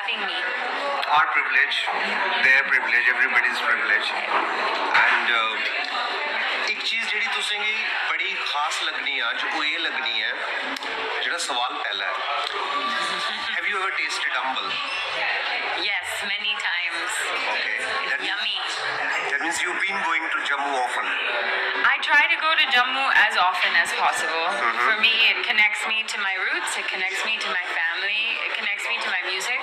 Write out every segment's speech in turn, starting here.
having me. Our privilege, their privilege, everybody's privilege. And एक चीज़ ਜਿਹੜੀ ਤੁਸੀਂ बड़ी खास लगनी है जो ये लगनी है ਜਿਹੜਾ सवाल पहला है Have you ever tasted ambal? Yes, many times. Okay. Yummy. That means you've been going to Jammu often. I try to go to Jammu as often as possible. For me, it connects me to my roots, it connects me to my family, it connects me to my music,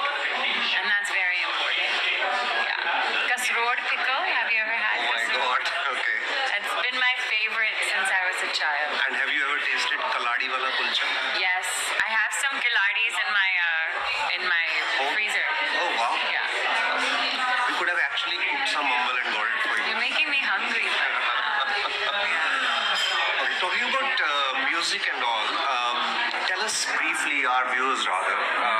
and that's very important. Yeah. Kasrood pickle, have you ever had Oh my kasrood? God. Okay. It's been my favorite since I was a child. And have you ever tasted kaladi wala kulcha? Yes, I have some kiladis in my freezer. Oh wow. Yeah. We could have actually cooked some ambal and got it for you. You're making me hungry. Okay, talking about music and all, tell us briefly, our viewers rather,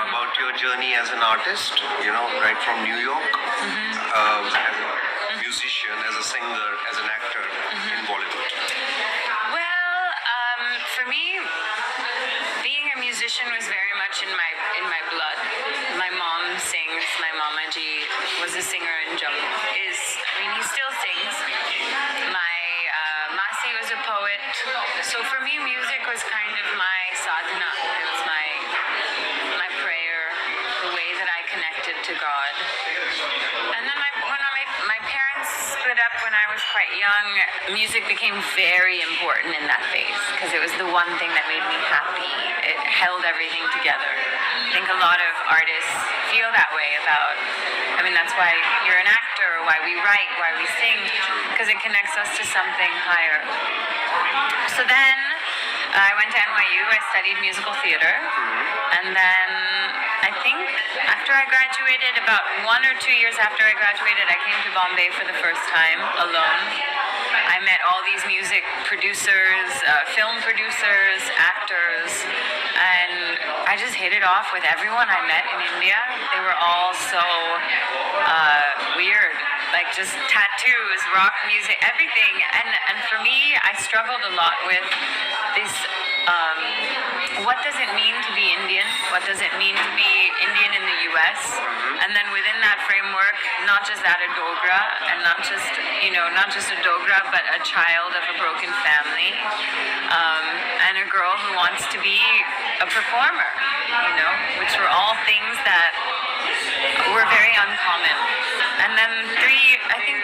about your journey as an artist, you know, right from New York, as a musician, as a singer, as an actor in Bollywood. Well, for me, being a musician was very much in my blood. My mom sings. My mama ji was a singer in Jammu. He still sings. My Masi was a poet. So for me, music was kind of my sadhana. It was my prayer, the way that I connected to God. And then when my parents split up when I was quite young, music became very important in that phase because it was the one thing that made me happy. It held everything together. I think a lot of artists feel that way about, that's why you're an actor, why we write, why we sing, because it connects us to something higher. So then I went to NYU, I studied musical theater, and then I think after I graduated, about 1 or 2 years after I graduated, I came to Bombay for the first time alone. I met all these music producers, film producers, actors, and I just hit it off with everyone I met in India. They were all so weird, like just tattoos, rock music, everything. And for me, I struggled a lot with this. What does it mean to be Indian? What does it mean to be Indian in the US? And then within that framework, not just that a Dogra, and not just a Dogra, but a child of a broken family, and a girl who wants to be a performer, which were all things that were very uncommon. And then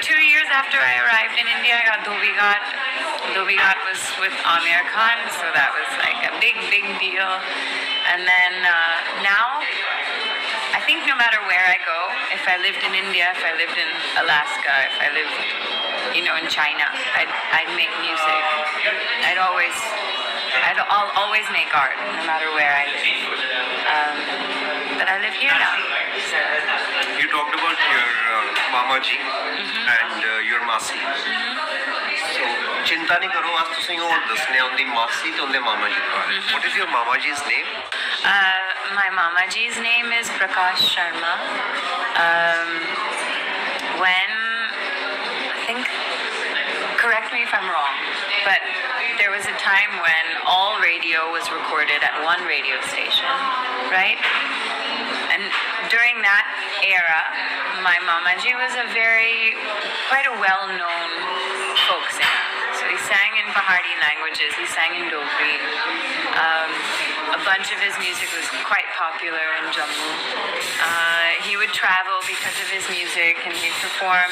2 years after I arrived in India, I got Dogra-An. Dogra-An was with Amir Khan, so that was like a big deal. And then now, I think no matter where I go, if I lived in India, if I lived in Alaska, if I lived, in China, I'd make music. I'll always make art, no matter where I live. But I live here now. So. You talked about your Mama ji and your Masi. So, चिंता नहीं करो आज तुसीं और दसने उनकी मासी तो उनके मामा जी बारे. What is your Mama ji's name? My Mama ji's name is Prakash Sharma. Correct me if I'm wrong, but there was a time when all radio was recorded at one radio station, right? And during that era, my Mamaji was quite a well-known folk singer. So he sang in Pahari languages, he sang in Dogri. A bunch of his music was quite popular in Jammu. He would travel because of his music, and he'd perform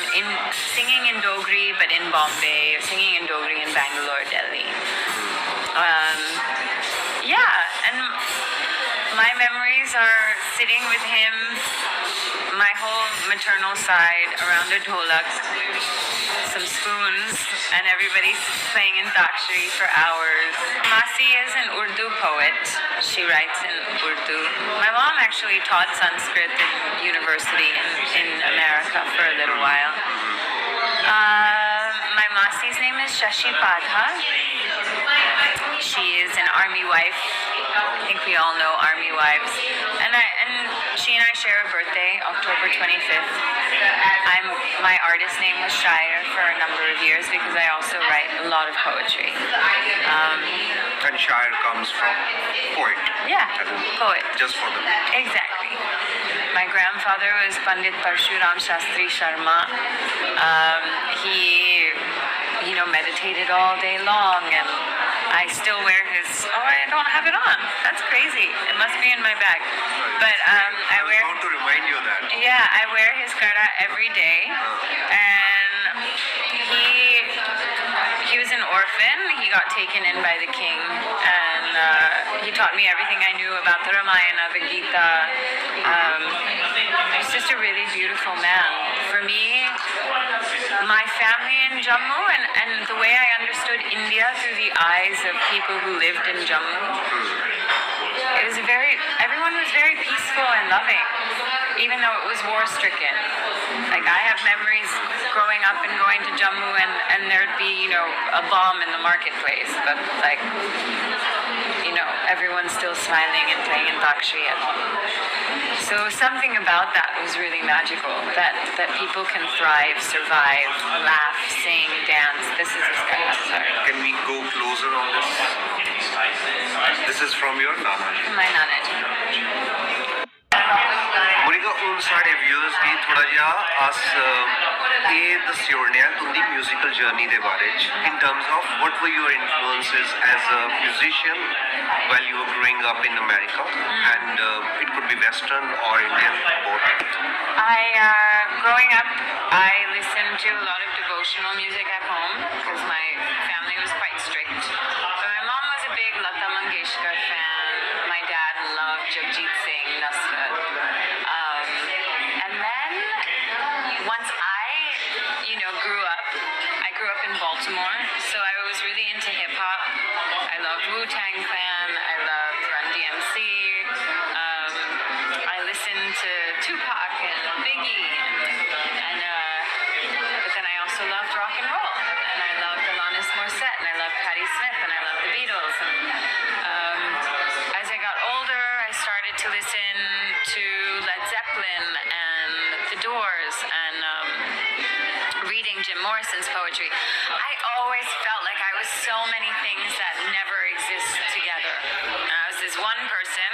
singing in Dogri, but in Bombay, singing in Dogri in Bangalore, Delhi. And my memories are sitting with him, my whole maternal side, around a dholak, some spoons, and everybody's playing in Dakshari for hours. Masi is an Urdu poet. She writes in Urdu. My mom actually taught Sanskrit in university in America for a little while. My Masi's name is Shashi Padha. She is an army wife. I think we all know army wives. And she and I share a birthday, October 25th. My artist name was Shire for a number of years because I also write a lot of poetry. And Shire comes from poet. Yeah, poet. Just for the Exactly. My grandfather grandfather was Pandit Parshuram Shastri Sharma. He, meditated all day long, and I still wear his. Oh, I don't have it on. That's crazy. It must be in my bag. But I wear. I was about to remind you that. Yeah, I wear his kara every day, and he was an orphan. He got taken in by the king, and he taught me everything I knew about the Ramayana, the Gita. He's just a really beautiful man. For me, my family in Jammu, and the way I understood India through the eyes of people who lived in Jammu, everyone was very peaceful and loving, even though it was war-stricken. Like, I have memories growing up and going to Jammu, and there'd be, a bomb in the marketplace, but everyone's still smiling and playing Antakshari at home. So something about that was really magical, that people can thrive, survive, laugh, sing, dance. This is sorry. Can we go closer on this? This is from your Nana. My Nana. Monika उन साढ़े viewers की थोड़ा जिहा अस ये दस्सी ओड़ने आं तुंदी म्यूजिकल जर्नी दे बारे च in terms of what were your influences as a musician while you were growing up in America, and it could be Western or Indian, both. Growing up, I listened to a lot of devotional music at home because my family was quite strict. But my mom was a big Lata Mangeshkar fan. My dad loved Jagjit Singh, Nusrat. And then once I grew up in Baltimore, so I was really into hip hop. I loved Wu-Tang Clan. I loved Run DMC. I listened to Tupac and Biggie, and but then I also loved rock and roll, and I loved Alanis Morissette, and I loved Patti Smith, and I loved the Beatles. And as I got older, I started to listen to Led Zeppelin and The Doors, and reading Jim Morrison's poetry. I always felt like I was so many things that never exist together. I was this one person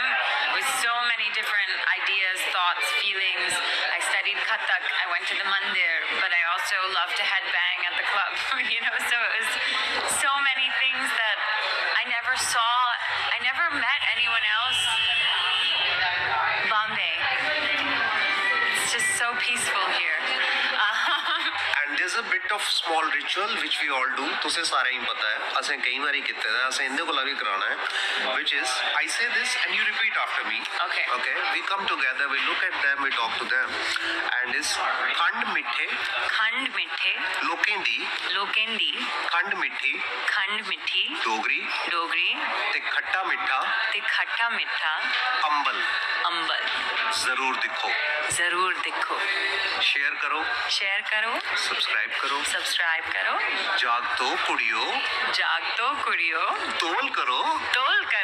with so many different ideas, thoughts, feelings. I studied Kathak, I went to the mandir, but I also loved to headbang at the club, so it was so many things that I never saw. I never met anyone else. Bombay. It's just so peaceful here. And there's a bit of small ritual which we all do. तुझे सारा ही पता है. असें कई बारी किते हैं. असें इंदे कोला भी कराना है. Which is, I say this and you repeat after me. Okay. Okay. We come together. We look at them. We talk to them. And it's खंड मिठे. खंड मिठे. लोकेंदी. लोकेंदी. खंड मिठी. खंड मिठी. डोगरी. डोगरी. ते खट्टा मिठा. ते खट्टा मिठा. अंबल. अंबल. जरूर दिखो. जरूर दिखो. शेयर करो. शेयर करो. सब्सक्राइब करो. सब्सक्राइब करो. जाग तो कुड़ियो. जाग तो कुड़ियो. तोल करो. तोल करो.